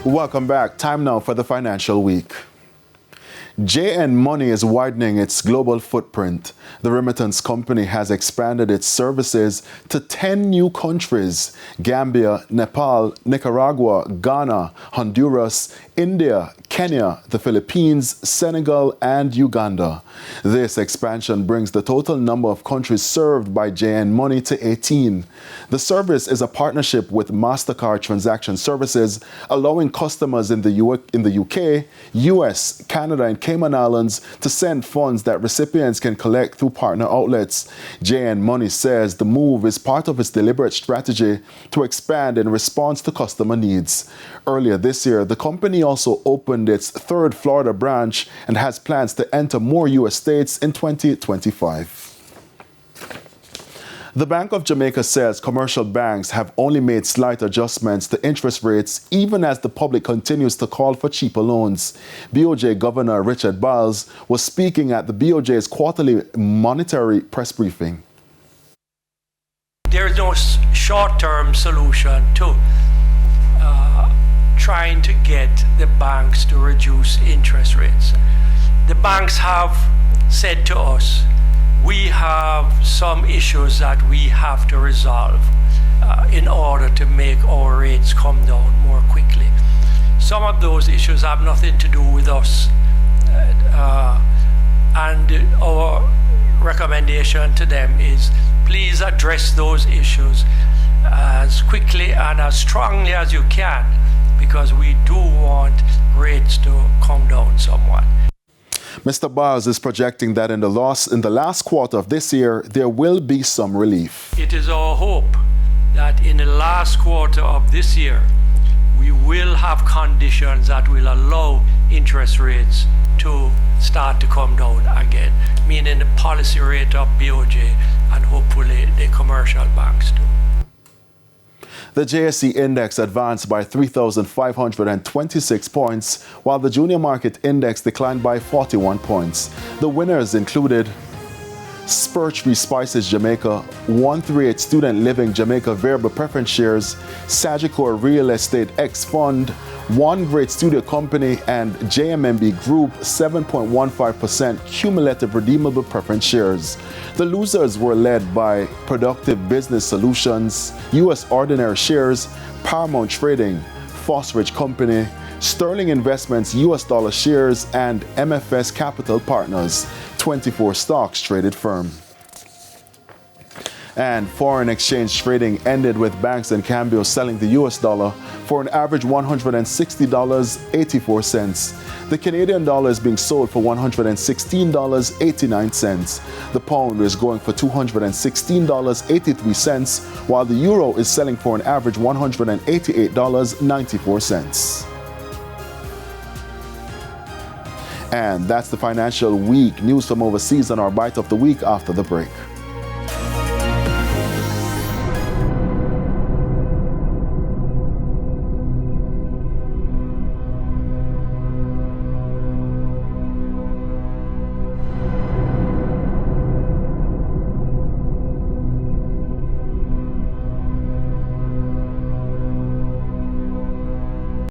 Welcome back. Time now for the Financial Week. JN Money is widening its global footprint. The remittance company has expanded its services to 10 new countries: Gambia, Nepal, Nicaragua, Ghana, Honduras, India, Kenya, the Philippines, Senegal, and Uganda. This expansion brings the total number of countries served by JN Money to 18. The service is a partnership with MasterCard Transaction Services, allowing customers in the UK, US, Canada, and Cayman Islands to send funds that recipients can collect through partner outlets. JN Money says the move is part of its deliberate strategy to expand in response to customer needs. Earlier this year, the company also opened its third Florida branch and has plans to enter more U.S. states in 2025. The Bank of Jamaica says commercial banks have only made slight adjustments to interest rates even as the public continues to call for cheaper loans. BOJ Governor Richard Biles was speaking at the BOJ's quarterly monetary press briefing. There is no short-term solution to trying to get the banks to reduce interest rates. The banks have said to us, we have some issues that we have to resolve in order to make our rates come down more quickly. Some of those issues have nothing to do with us, and our recommendation to them is please address those issues as quickly and as strongly as you can, because we do want rates to come down somewhat. Mr. Biles is projecting that in the last quarter of this year, there will be some relief. It is our hope that in the last quarter of this year, we will have conditions that will allow interest rates to start to come down again, meaning the policy rate of BOJ and hopefully the commercial banks too. The JSE index advanced by 3,526 points, while the junior market index declined by 41 points. The winners included Spurtree Spices Jamaica, 138 Student Living Jamaica Variable Preference Shares, Sagicor Real Estate X Fund, One Great Studio Company, and JMMB Group 7.15% cumulative redeemable preference shares. The losers were led by Productive Business Solutions, U.S. Ordinary Shares, Paramount Trading, Fosrich Company, Sterling Investments US dollar shares, and MFS Capital Partners, 24 stocks traded firm. And foreign exchange trading ended with banks and Cambio selling the US dollar for an average $160.84. The Canadian dollar is being sold for $116.89. The pound is going for $216.83, while the euro is selling for an average $188.94. And that's the Financial Week. News from overseas on our Bite of the Week after the break.